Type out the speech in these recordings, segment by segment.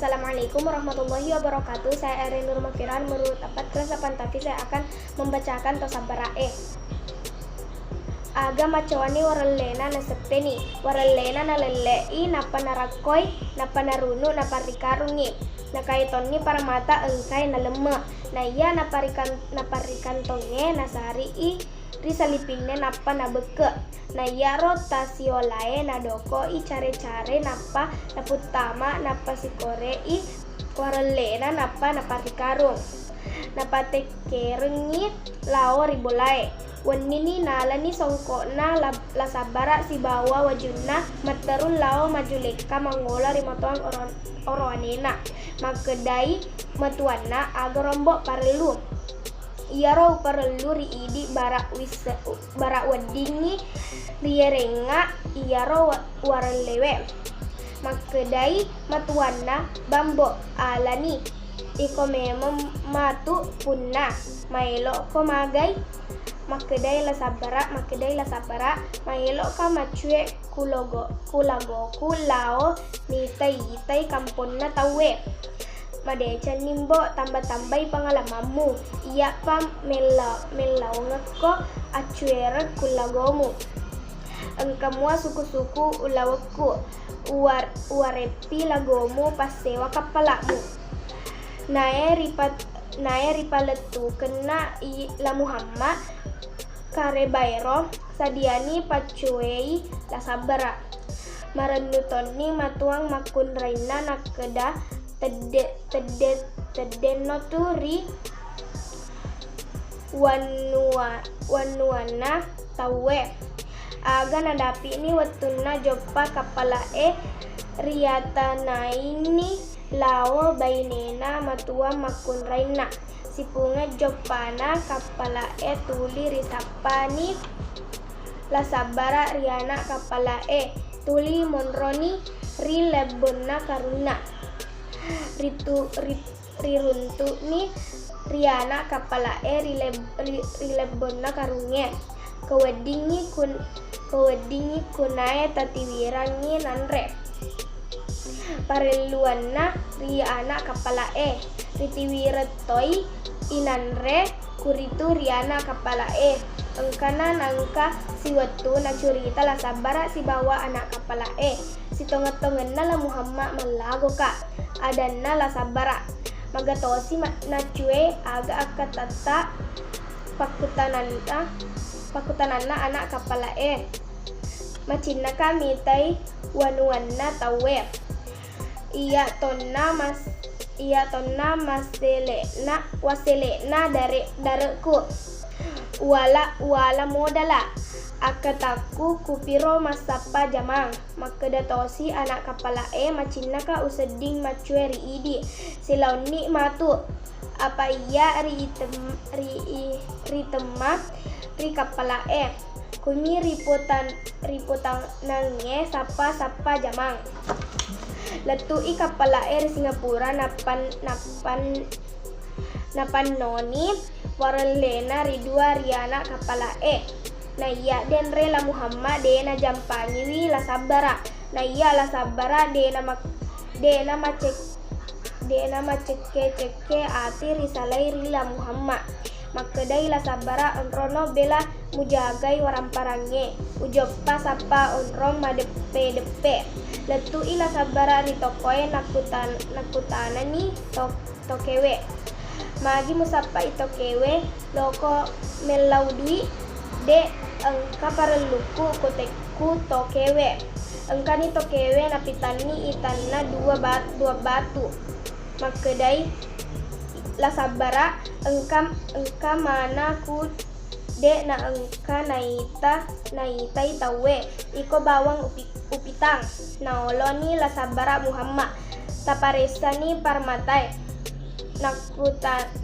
Assalamualaikum warahmatullahi wabarakatuh. Saya Erin Nur Mafiran, menurut 4 kelas 8 tapi saya akan membacakan Tosabarae. Aga macawani warallena na sepeni, warallena na lelei, napa narakoi, napa narunu, napa rikarungi, nakaitoni para mata engkai na lema, na iya naparikan tonge na sari i risalipingne napa na beke, na iya rotasiolae na doko i care-care napa naputama napa sikore i warallena napa rikarung, napa tekerengi lao ribolae. Wanini nalani songkona lasabara si bawa wajuna materun lao majuleka mangola rimatuan oroanena makedai matuana agar rombok parelu iaro parelu riidi barak wadingi rierenga iaro waralewe makedai matuana bambo alani iko memang matu punna maelo ko magai makedai la sabara maelo ka macue kulao nitai kamponna tawe madeca nimbo tambah-tambai pengalamanmu iya pa melau ngeko acuere kulagomu engkamua suku-suku ulawaku uarepi lagomu pasewa kapalamu nae ripaletu kena la Muhammad kare bairo sadiani pacuei la sabara marendutoni matuang makun raina nakeda tedenoturi wanuana tawe aga nadapi ini wetuna joppa kapalae riatanaini lao bainena matua makun raina sipunga jopana kapala tuli risapani la sabara riana kapala tuli monroni rilebona karuna riruntu ni riana kapala rilebona karunge kewedingi kunae tatiwirangi nanre pareluana riana kapala ritiwiretoi inanre kuritu riana kapala engkana nangka si wetu na curita la sabara si bawa anak kapala si tonget-tongenna la Muhammad malago ka adanna la sabara magatosi na cue aga akatata pakutananna anak kapala macinna kami tai wanuanna tawe iya tonna waselena dareku wala modala akataku kupiro masapa jamang makedatosi anak kapala macinna ka useding macue riidi silauni matu apa iya ritema ri kapala kumi riputan nange sapa jamang letui kapala Singapura napan noni warelena ridua riana kapala na iya den re la Muhammad dena jampangi wi la sabara na iya la sabara dena maceke ati risalai ri la Muhammad makedai la sabara onrono bela mujagai waramparange ujoppa sapa onrom madepe letu ila sabara ritokoe nakutana ni tokewe magi musapa itokewe loko melaudui de engka pareluku koteku tokewe engka ni tokewe napitani itanna dua batu makedai la sabara engka mana ku de na engka naita itawe iko bawang upitang naoloni la sabara Muhammad taparesani parmatai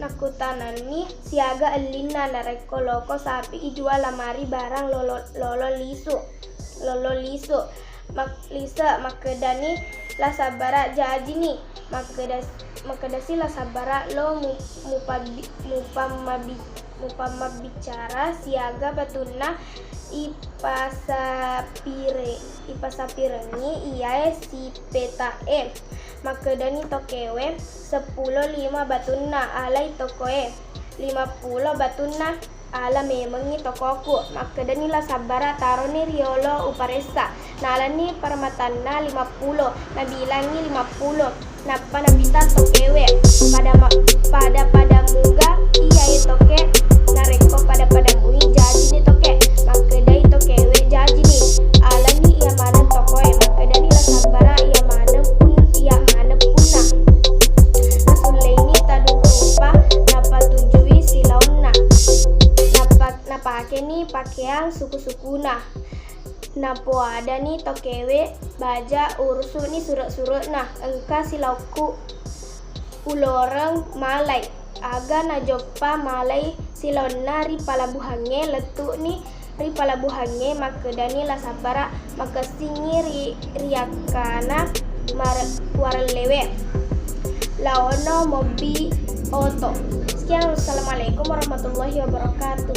nakutanani siaga elina nareko loko sapi ijual lamari barang lolo lisu lisa makedani la sabara jajini makedasi la sabara lo mupama bicara siaga batuna ipasapirengi iae si petae maka dani tokewe 10 batunna alai tokoe 50 batunna ala memengi tokoku maka dani la sabara taroni riolo uparesa nalani parmatanna 50 nabilangi 50 napa nabita tokewe pada muga iya toke nareko pada mui jadi ni toke maka dai tokewe jadi ni alani ia mana tokoe maka dani la sabara ia mana punna nasulaini tadung rupa napa tujui silauna napa ni pakaian suku-sukuna napo ada nih tokewe baja urusu nih surat-surat nah engka silauku uloreng malai aga na joppa malai silona ri palabuhange letu nih ri palabuhange maka dani la sabara maka singi riakana waralewe laono mobi oto. Sekian, wassalamualaikum warahmatullahi wabarakatuh.